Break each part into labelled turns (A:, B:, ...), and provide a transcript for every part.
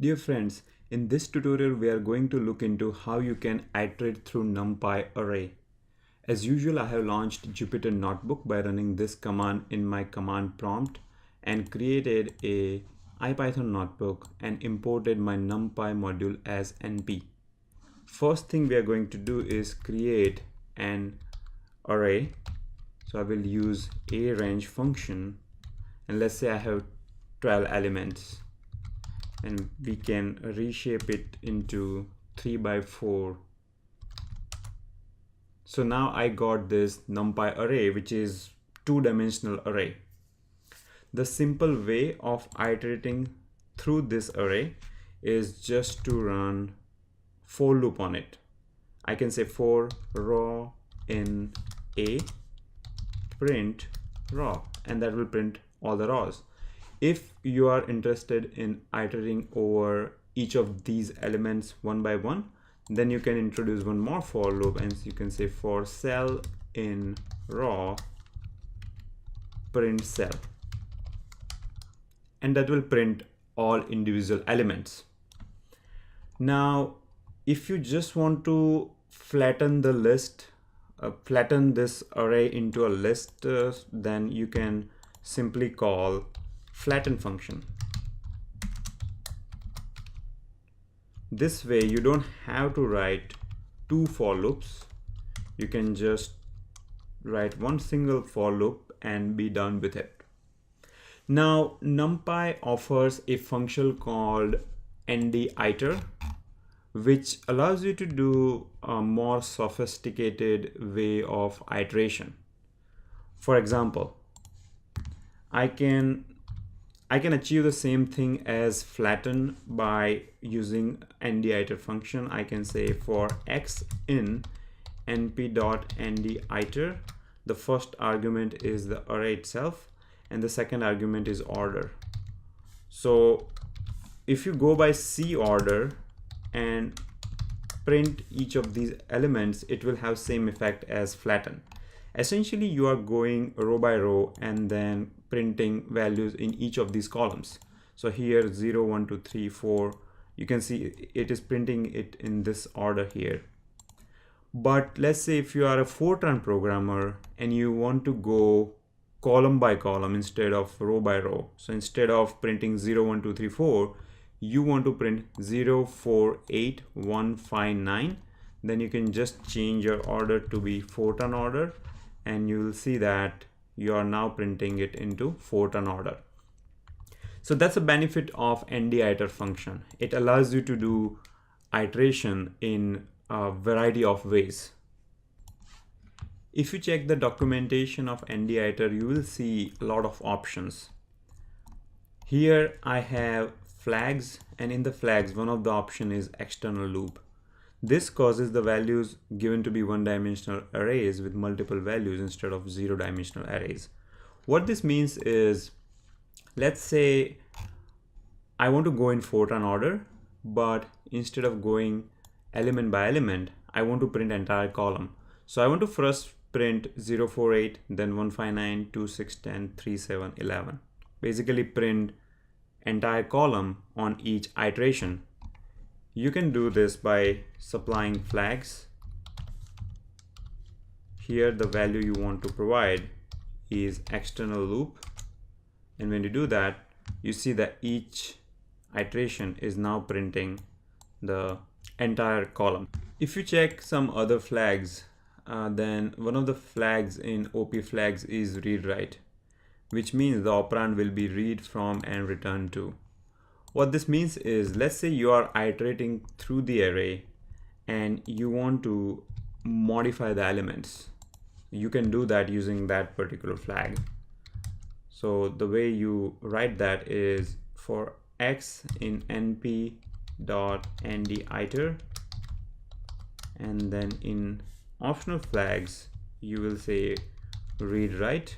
A: Dear friends, in this tutorial we are going to look into how you can iterate through Numpy array. As usual, I have launched Jupyter Notebook by running this command in my command prompt and created a IPython notebook and imported my NumPy module as np. First thing we are going to do is create an array. So I will use a range function, and let's say I have 12 elements, and we can reshape it into 3 by 4. So now I got this NumPy array, which is two-dimensional array. The simple way of iterating through this array is just to run for loop on it. I can say for raw in a print raw, and that will print all the raws. If you are interested in iterating over each of these elements one by one, then you can introduce one more for loop, and you can say for cell in raw print cell, and that will print all individual elements. Now if you just want to flatten the list, flatten this array into a list, then you can simply call flatten function. This way you don't have to write two for loops. You can just write one single for loop and be done with it. Now NumPy offers a function called nditer, which allows you to do a more sophisticated way of iteration. For example, I can achieve the same thing as flatten by using nditer function. I can say for x in np.nditer, the first argument is the array itself and the second argument is order. So if you go by C order and print each of these elements, it will have same effect as flatten. Essentially you are going row by row and then printing values in each of these columns. So here 0 1 2 3 4, you can see it is printing it in this order here. But let's say if you are a Fortran programmer and you want to go column by column instead of row by row, so instead of printing 0 1 2 3 4, you want to print 0 4 8 1 5 9, then you can just change your order to be Fortran order, and you will see that you are now printing it into Fortran order. So that's a benefit of nditer function. It allows you to do iteration in a variety of ways. If you check the documentation of nditer, you will see a lot of options. Here I have flags, and in the flags one of the option is external loop. This causes the values given to be one-dimensional arrays with multiple values instead of zero-dimensional arrays. What this means is, let's say I want to go in Fortran order, but instead of going element by element, I want to print entire column. So I want to first print 0 4 8, then 1 5 9 2 6 10 3 7 11. Basically print entire column on each iteration. You can do this by supplying flags. Here the value you want to provide is external loop, and when you do that, you see that each iteration is now printing the entire column. If you check some other flags, then one of the flags in OP flags is read write, which means the operand will be read from and return to. What this means is, let's say you are iterating through the array and you want to modify the elements. You can do that using that particular flag. So the way you write that is for x in np.nditer, and then in optional flags you will say read write,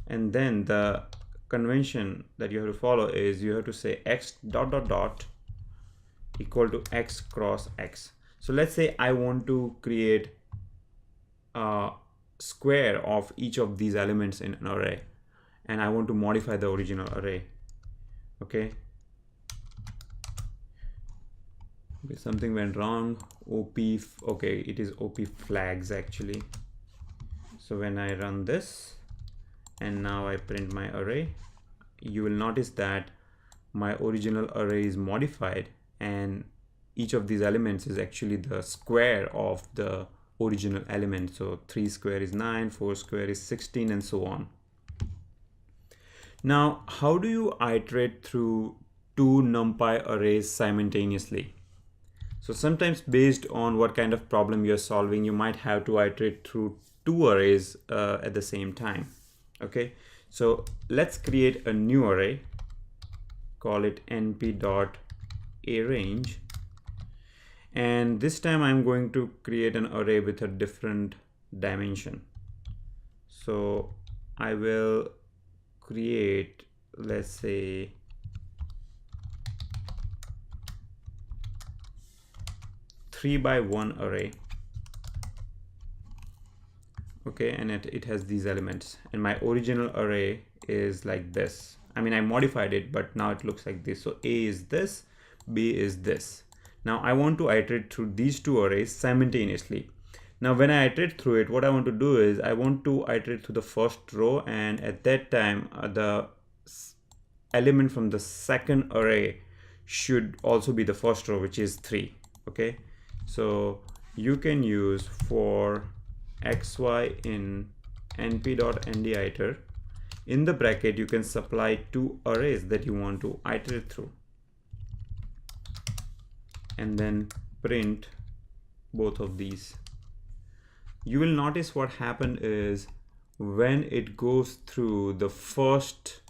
A: and then the convention that you have to follow is you have to say x dot dot dot equal to x cross x. So let's say I want to create a square of each of these elements in an array, and I want to modify the original array. Okay, Okay, something went wrong. Okay, it is op flags actually. So when I run this and now I print my array, you will notice that my original array is modified and each of these elements is actually the square of the original element. So 3 square is 9, 4 square is 16, and so on. Now, how do you iterate through two NumPy arrays simultaneously? So sometimes based on what kind of problem you're solving, you might have to iterate through two arrays at the same time. Okay, so let's create a new array, call it np.arange, and this time I'm going to create an array with a different dimension. So I will create, let's say, three by one array. Okay, and it has these elements, and my original array is like this. I mean, I modified it, but now it looks like this. So A is this, B is this. Now I want to iterate through these two arrays simultaneously. Now when I iterate through it, what I want to do is I want to iterate through the first row, and at that time the element from the second array should also be the first row, which is 3. Okay, so you can use for xy in np.nditer. In the bracket, you can supply two arrays that you want to iterate through, and then print both of these. You will notice what happened is when it goes through the first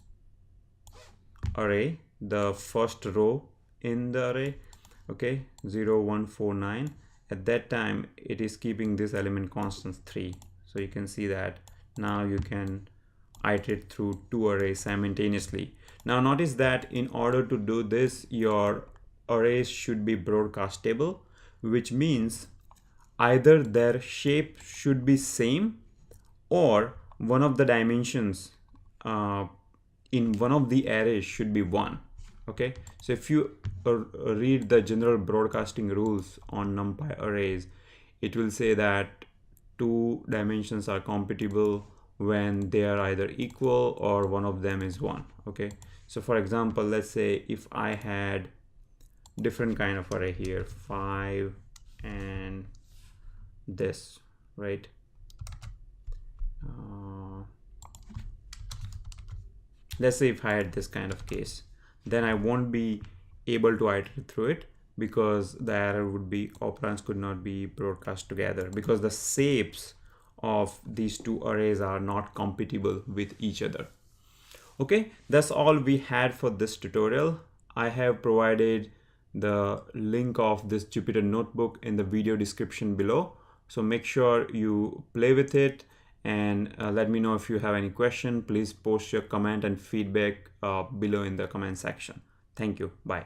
A: array, the first row in the array, okay, 0, 1, 4, 9, at that time it is keeping this element constant 3. So you can see that now you can iterate through two arrays simultaneously. Now notice that in order to do this, your arrays should be broadcastable, which means either their shape should be same or one of the dimensions in one of the arrays should be 1. Okay, so if you read the general broadcasting rules on NumPy arrays, it will say that two dimensions are compatible when they are either equal or one of them is 1. Okay, so for example, let's say if I had different kind of array here, 5 and this, right? Let's say if I had this kind of case, then I won't be able to iterate through it because the error would be operands could not be broadcast together because the shapes of these two arrays are not compatible with each other. Okay, that's all we had for this tutorial. I have provided the link of this Jupyter notebook in the video description below. So make sure you play with it and let me know if you have any question. Please post your comment and feedback below in the comment section. Thank you. Bye.